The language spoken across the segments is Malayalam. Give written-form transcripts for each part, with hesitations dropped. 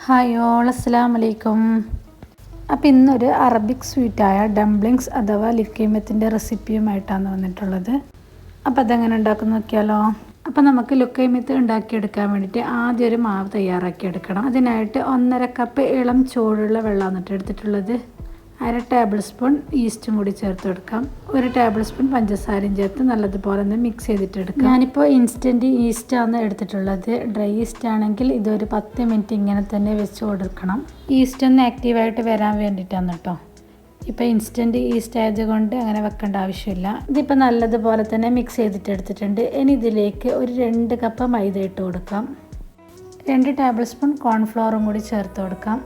ഹായ് ഓൾ അസ്സലാമു അലൈക്കും. അപ്പോൾ ഇന്നൊരു അറബിക് സ്വീറ്റായ ഡംപ്ലിങ്സ് അഥവാ ലുക്കൈമത്തിൻ്റെ റെസിപ്പിയുമായിട്ടാണ് വന്നിട്ടുള്ളത്. അപ്പോൾ അതെങ്ങനെ ഉണ്ടാക്കുന്ന നോക്കിയാലോ. അപ്പോൾ നമുക്ക് ലുക്കൈമത്ത് ഉണ്ടാക്കിയെടുക്കാൻ വേണ്ടിയിട്ട് ആദ്യം ഒരു മാവ് തയ്യാറാക്കിയെടുക്കണം. അതിനായിട്ട് 1.5 കപ്പ് ഇളം ചൂടുള്ള വെള്ളമാണ് എടുത്തിട്ടുള്ളത്. 1/2 ടേബിൾ സ്പൂൺ ഈസ്റ്റും കൂടി ചേർത്ത് കൊടുക്കാം. 1 ടേബിൾ സ്പൂൺ പഞ്ചസാരയും ചേർത്ത് നല്ലതുപോലെ ഒന്ന് മിക്സ് ചെയ്തിട്ടെടുക്കാം. ഞാനിപ്പോൾ ഇൻസ്റ്റൻറ്റ് ഈസ്റ്റാണ് എടുത്തിട്ടുള്ളത്. ഡ്രൈ ഈസ്റ്റ് ആണെങ്കിൽ ഇതൊരു 10 മിനിറ്റ് ഇങ്ങനെ തന്നെ വെച്ച് കൊടുക്കണം. ഈസ്റ്റ് ഒന്ന് ആക്റ്റീവായിട്ട് വരാൻ വേണ്ടിയിട്ടാണ് കേട്ടോ. ഇപ്പോൾ ഇൻസ്റ്റൻറ്റ് ഈസ്റ്റ് ആയതുകൊണ്ട് അങ്ങനെ വെക്കേണ്ട ആവശ്യമില്ല. ഇതിപ്പോൾ നല്ലതുപോലെ തന്നെ മിക്സ് ചെയ്തിട്ടെടുത്തിട്ടുണ്ട്. ഇനി ഇതിലേക്ക് ഒരു 2 കപ്പ് മൈദ ഇട്ട് കൊടുക്കാം. 2 ടേബിൾ സ്പൂൺ കോൺഫ്ലവറും കൂടി ചേർത്ത് കൊടുക്കാം.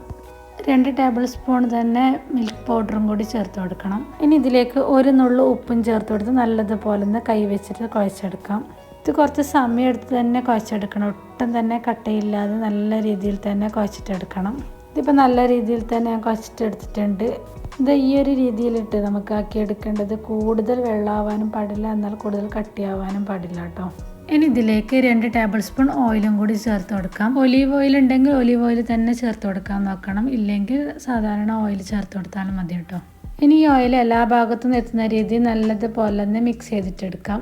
2 ടേബിൾ സ്പൂൺ തന്നെ മിൽക്ക് പൗഡറും കൂടി ചേർത്ത് കൊടുക്കണം. ഇനി ഇതിലേക്ക് ഒരു നുള്ളു ഉപ്പും ചേർത്ത് കൊടുത്ത് നല്ലതുപോലെ ഒന്ന് കൈ വെച്ചിട്ട് കുഴച്ചെടുക്കാം. ഇത് കുറച്ച് സമയം എടുത്ത് തന്നെ കുഴച്ചെടുക്കണം. ഒട്ടും തന്നെ കട്ടയില്ലാതെ നല്ല രീതിയിൽ തന്നെ കുഴച്ചിട്ടെടുക്കണം. ഇതിപ്പോൾ നല്ല രീതിയിൽ തന്നെ ഞാൻ കുഴച്ചിട്ടെടുത്തിട്ടുണ്ട്. ഇത് ഈ ഒരു രീതിയിലിട്ട് നമുക്ക് ആക്കിയെടുക്കേണ്ടത്. കൂടുതൽ വെള്ളമാവാനും പാടില്ല, എന്നാൽ കൂടുതൽ കട്ടിയാവാനും പാടില്ല കേട്ടോ. ഇനി ഇതിലേക്ക് 2 ടേബിൾ സ്പൂൺ ഓയിലും കൂടി ചേർത്ത് കൊടുക്കാം. ഒലീവ് ഓയിൽ ഉണ്ടെങ്കിൽ ഒലീവ് ഓയിൽ തന്നെ ചേർത്ത് കൊടുക്കാൻ നോക്കണം. ഇല്ലെങ്കിൽ സാധാരണ ഓയിൽ ചേർത്ത് കൊടുത്താലും മതി കേട്ടോ. ഇനി ഈ ഓയിൽ എല്ലാ ഭാഗത്തും എത്തുന്ന രീതിയിൽ നല്ലതുപോലെ തന്നെ മിക്സ് ചെയ്തിട്ടെടുക്കാം.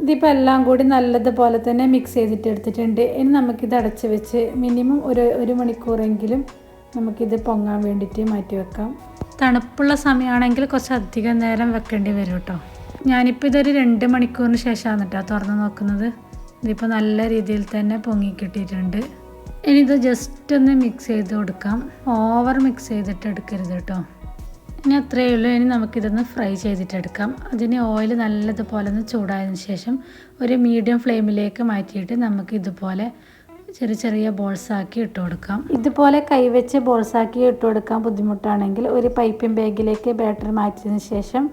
ഇതിപ്പോൾ എല്ലാം കൂടി നല്ലതുപോലെ തന്നെ മിക്സ് ചെയ്തിട്ടെടുത്തിട്ടുണ്ട്. ഇനി നമുക്കിത് അടച്ച് വെച്ച് മിനിമം ഒരു മണിക്കൂറെങ്കിലും നമുക്കിത് പൊങ്ങാൻ വേണ്ടിയിട്ട് മാറ്റി വെക്കാം. തണുപ്പുള്ള സമയമാണെങ്കിൽ കുറച്ച് അധികം നേരം വെക്കേണ്ടി വരും കേട്ടോ. ഞാനിപ്പോൾ ഇതൊരു 2 മണിക്കൂറിന് ശേഷമാണ് കേട്ടോ തുറന്ന് നോക്കുന്നത്. ഇതിപ്പോൾ നല്ല രീതിയിൽ തന്നെ പൊങ്ങി കിട്ടിയിട്ടുണ്ട്. ഇനി ഇത് ജസ്റ്റ് ഒന്ന് മിക്സ് ചെയ്ത് കൊടുക്കാം. ഓവർ മിക്സ് ചെയ്തിട്ട് എടുക്കരുത് കേട്ടോ. ഇനി അത്രയേ ഉള്ളൂ. ഇനി നമുക്കിതൊന്ന് ഫ്രൈ ചെയ്തിട്ടെടുക്കാം. അതിന് ഓയിൽ നല്ലതുപോലെ ഒന്ന് ചൂടായതിനു ശേഷം ഒരു മീഡിയം ഫ്ലെയിമിലേക്ക് മാറ്റിയിട്ട് നമുക്ക് ഇതുപോലെ ചെറിയ ചെറിയ ബോൾസാക്കി ഇട്ട് കൊടുക്കാം. ഇതുപോലെ കൈവച്ച് ബോൾസാക്കി ഇട്ട് കൊടുക്കാൻ ബുദ്ധിമുട്ടാണെങ്കിൽ ഒരു പൈപ്പിംഗ് ബാഗിലേക്ക് ബാറ്റർ മാറ്റിയതിന് ശേഷം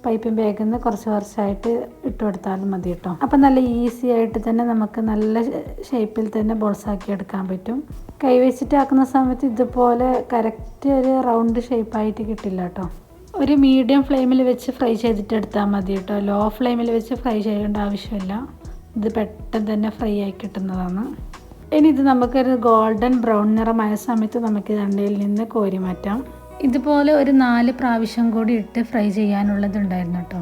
പൈപ്പിംഗ് ബാഗിൽ നിന്ന് കുറച്ചായിട്ട് ഇട്ട് കൊടുത്താലും മതി കേട്ടോ. അപ്പം നല്ല ഈസി ആയിട്ട് തന്നെ നമുക്ക് നല്ല ഷേപ്പിൽ തന്നെ ബോൾസാക്കി എടുക്കാൻ പറ്റും. കൈവച്ചിട്ട് ആക്കുന്ന സമയത്ത് ഇതുപോലെ കറക്റ്റ് ഒരു റൗണ്ട് ഷേപ്പായിട്ട് കിട്ടില്ല കേട്ടോ. ഒരു മീഡിയം ഫ്ലെയിമിൽ വെച്ച് ഫ്രൈ ചെയ്തിട്ട് എടുത്താൽ മതി കേട്ടോ. ലോ ഫ്ലെയിമിൽ വെച്ച് ഫ്രൈ ചെയ്യേണ്ട ആവശ്യമില്ല. ഇത് പെട്ടെന്ന് തന്നെ ഫ്രൈ ആയി കിട്ടുന്നതാണ്. ഇനി ഇത് നമുക്കൊരു ഗോൾഡൻ ബ്രൗൺ നിറമായ സമയത്ത് നമുക്ക് എണ്ണയിൽ നിന്ന് കോരി മാറ്റാം. ഇതുപോലെ ഒരു 4 പ്രാവശ്യം കൂടി ഇട്ട് ഫ്രൈ ചെയ്യാനുള്ളതുണ്ടായിരുന്നു കേട്ടോ.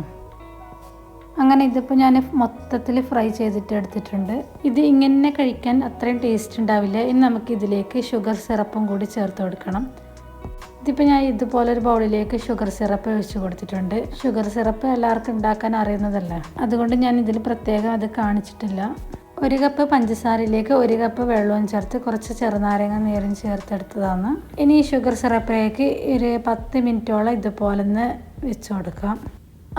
അങ്ങനെ ഇതിപ്പോൾ ഞാൻ മൊത്തത്തിൽ ഫ്രൈ ചെയ്തിട്ട് എടുത്തിട്ടുണ്ട്. ഇത് ഇങ്ങനെ കഴിക്കാൻ അത്രയും ടേസ്റ്റ് ഉണ്ടാവില്ല. ഇനി നമുക്കിതിലേക്ക് ഷുഗർ സിറപ്പും കൂടി ചേർത്ത് കൊടുക്കണം. ഇതിപ്പോൾ ഞാൻ ഇതുപോലൊരു ബൗളിലേക്ക് ഷുഗർ സിറപ്പ് ഒഴിച്ച് കൊടുത്തിട്ടുണ്ട്. ഷുഗർ സിറപ്പ് എല്ലാവർക്കും ഉണ്ടാക്കാൻ അറിയുന്നതല്ല, അതുകൊണ്ട് ഞാൻ ഇതിൽ പ്രത്യേകം അത് കാണിച്ചിട്ടില്ല. 1 കപ്പ് പഞ്ചസാരയിലേക്ക് 1 കപ്പ് വെള്ളവും ചേർത്ത് കുറച്ച് ചെറുനാരങ്ങ നീരും ചേർത്തെടുത്തതാണ്. ഇനി ഈ ഷുഗർ സിറപ്പിലേക്ക് ഒരു 10 മിനിറ്റോളം ഇതുപോലെ ഒന്ന് വെച്ച് കൊടുക്കാം.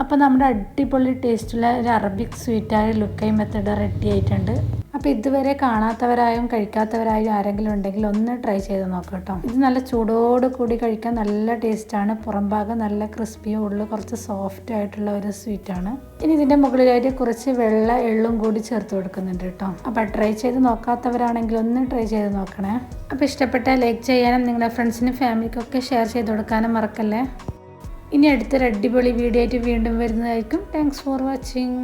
അപ്പോൾ നമ്മുടെ അടിപൊളി ടേസ്റ്റുള്ള ഒരു അറബിക് സ്വീറ്റായ ലുക്കൈമത്ത് റെഡി ആയിട്ടുണ്ട്. അപ്പോൾ ഇതുവരെ കാണാത്തവരായും കഴിക്കാത്തവരായും ആരെങ്കിലും ഉണ്ടെങ്കിൽ ഒന്ന് ട്രൈ ചെയ്ത് നോക്കാം കേട്ടോ. ഇത് നല്ല ചൂടോട് കൂടി കഴിക്കാൻ നല്ല ടേസ്റ്റാണ്. പുറം ഭാഗം നല്ല ക്രിസ്പിയും ഉള്ളിൽ കുറച്ച് സോഫ്റ്റ് ആയിട്ടുള്ള ഒരു സ്വീറ്റാണ്. ഇനി ഇതിൻ്റെ മുകളിലായിട്ട് കുറച്ച് വെള്ള എള്ളും കൂടി ചേർത്ത് കൊടുക്കുന്നുണ്ട് കേട്ടോ. അപ്പോൾ ട്രൈ ചെയ്ത് നോക്കാത്തവരാണെങ്കിൽ ഒന്ന് ട്രൈ ചെയ്ത് നോക്കണേ. അപ്പോൾ ഇഷ്ടപ്പെട്ടാൽ ലൈക്ക് ചെയ്യാനും നിങ്ങളുടെ ഫ്രണ്ട്സിനും ഫാമിലിക്കൊക്കെ ഷെയർ ചെയ്ത് കൊടുക്കാനും മറക്കല്ലേ. ഇനി അടുത്തൊരു അടിപൊളി വീഡിയോ ആയിട്ട് വീണ്ടും വരുന്നതായിരിക്കും. Thanks for watching.